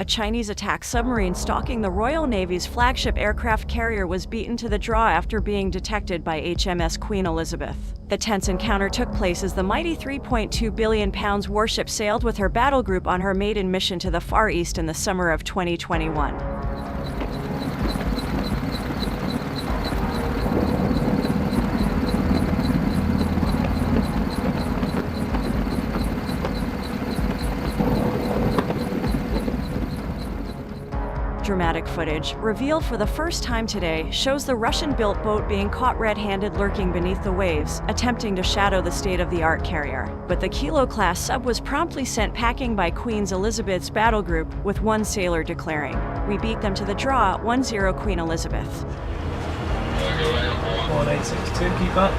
A Chinese attack submarine stalking the Royal Navy's flagship aircraft carrier was beaten to the draw after being detected by HMS Queen Elizabeth. The tense encounter took place as the mighty £3.2 billion warship sailed with her battle group on her maiden mission to the Far East in the summer of 2021. Dramatic footage, revealed for the first time today, shows the Russian-built boat being caught red-handed lurking beneath the waves, attempting to shadow the state-of-the-art carrier. But the Kilo-class sub was promptly sent packing by Queen Elizabeth's battle group, with one sailor declaring, "We beat them to the draw, 1-0 Queen Elizabeth." 1862, keep up.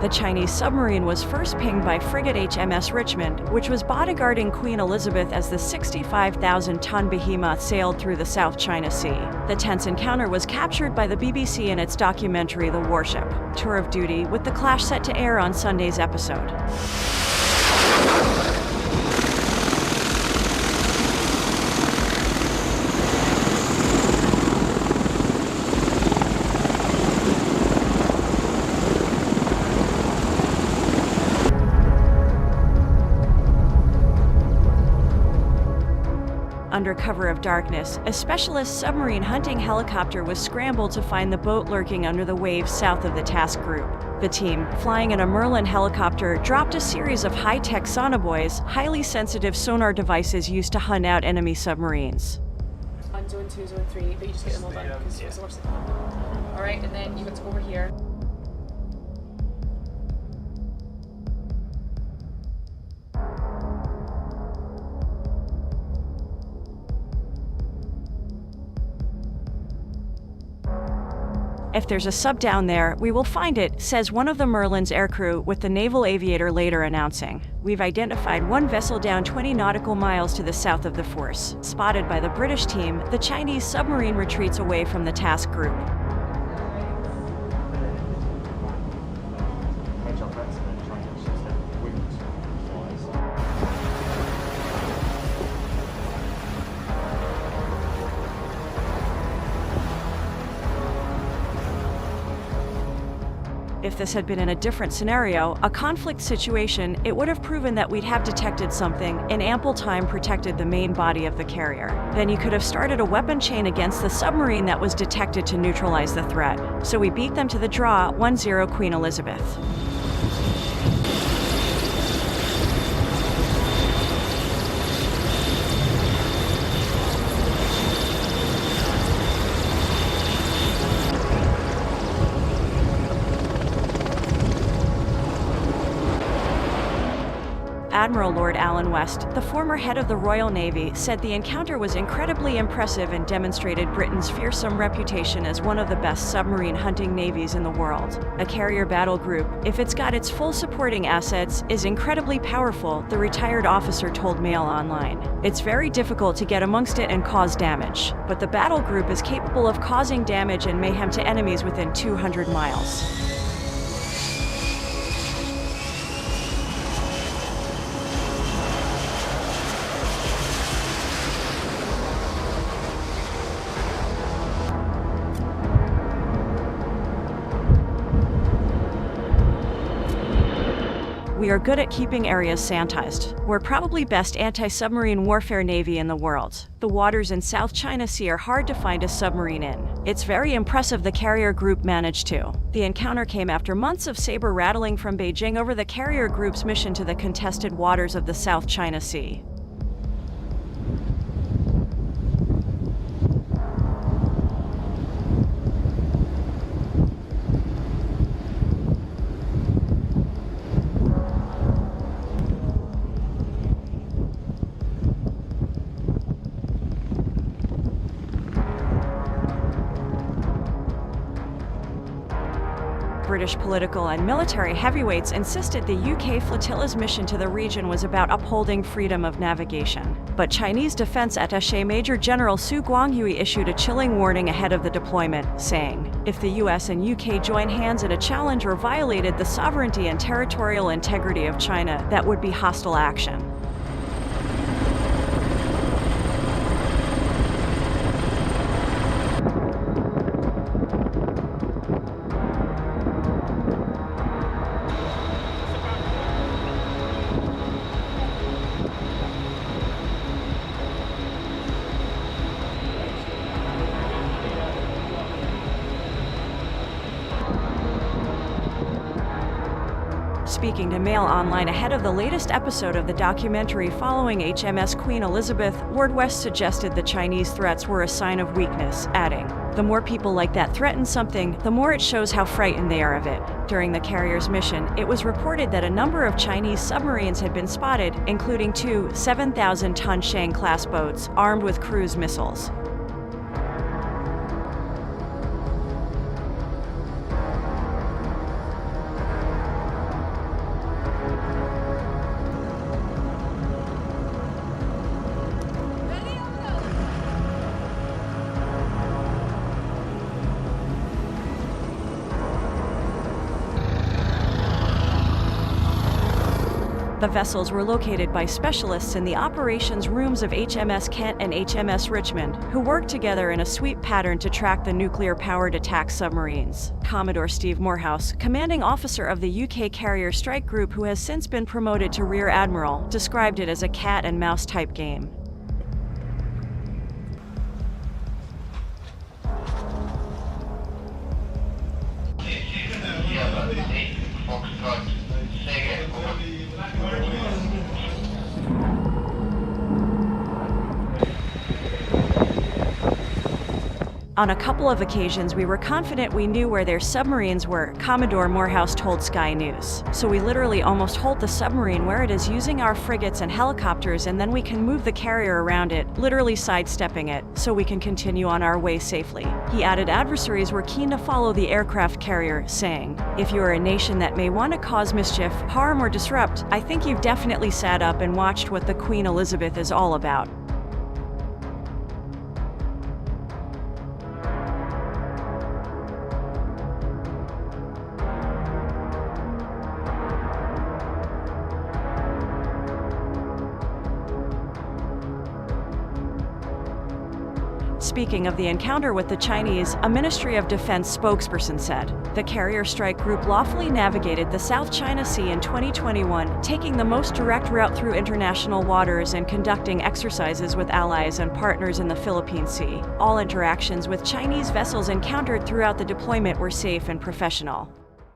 The Chinese submarine was first pinged by frigate HMS Richmond, which was bodyguarding Queen Elizabeth as the 65,000-ton behemoth sailed through the South China Sea. The tense encounter was captured by the BBC in its documentary The Warship: Tour of Duty, with the clash set to air on Sunday's episode. Under cover of darkness, a specialist submarine hunting helicopter was scrambled to find the boat lurking under the waves south of the task group. The team, flying in a Merlin helicopter, dropped a series of high-tech sonobuoys, highly sensitive sonar devices used to hunt out enemy submarines. On zone 2, zone 3, but you just get them all done because it's the worst of them. Alright, and then you got to go over here. "If there's a sub down there, we will find it," says one of the Merlin's aircrew, with the naval aviator later announcing, "We've identified one vessel down 20 nautical miles to the south of the force." Spotted by the British team, the Chinese submarine retreats away from the task group. If this had been in a different scenario, a conflict situation, it would have proven that we'd have detected something, in ample time protected the main body of the carrier. Then you could have started a weapon chain against the submarine that was detected to neutralize the threat. So we beat them to the draw, 1-0 Queen Elizabeth. Admiral Lord Alan West, the former head of the Royal Navy, said the encounter was incredibly impressive and demonstrated Britain's fearsome reputation as one of the best submarine hunting navies in the world. A carrier battle group, if it's got its full supporting assets, is incredibly powerful, the retired officer told Mail Online. "It's very difficult to get amongst it and cause damage, but the battle group is capable of causing damage and mayhem to enemies within 200 miles. We are good at keeping areas sanitized. We're probably best anti-submarine warfare navy in the world. The waters in South China Sea are hard to find a submarine in. It's very impressive the carrier group managed to." The encounter came after months of saber rattling from Beijing over the carrier group's mission to the contested waters of the South China Sea. British political and military heavyweights insisted the UK flotilla's mission to the region was about upholding freedom of navigation. But Chinese Defense Attaché Major General Su Guanghui issued a chilling warning ahead of the deployment, saying, "If the US and UK join hands in a challenge or violated the sovereignty and territorial integrity of China, that would be hostile action." Speaking to Mail Online ahead of the latest episode of the documentary following HMS Queen Elizabeth, Ward West suggested the Chinese threats were a sign of weakness, adding, "The more people like that threaten something, the more it shows how frightened they are of it." During the carrier's mission, it was reported that a number of Chinese submarines had been spotted, including two 7,000-ton Shang-class boats armed with cruise missiles. The vessels were located by specialists in the operations rooms of HMS Kent and HMS Richmond, who worked together in a sweep pattern to track the nuclear-powered attack submarines. Commodore Steve Morehouse, commanding officer of the UK Carrier Strike Group who has since been promoted to Rear Admiral, described it as a cat-and-mouse type game. On a couple of occasions, we were confident we knew where their submarines were, Commodore Morehouse told Sky News. So we literally almost hold the submarine where it is using our frigates and helicopters, and then we can move the carrier around it, literally sidestepping it, so we can continue on our way safely. He added adversaries were keen to follow the aircraft carrier, saying, "If you are a nation that may want to cause mischief, harm, or disrupt, I think you've definitely sat up and watched what the Queen Elizabeth is all about." Speaking of the encounter with the Chinese, a Ministry of Defense spokesperson said, "The Carrier Strike Group lawfully navigated the South China Sea in 2021, taking the most direct route through international waters and conducting exercises with allies and partners in the Philippine Sea. All interactions with Chinese vessels encountered throughout the deployment were safe and professional."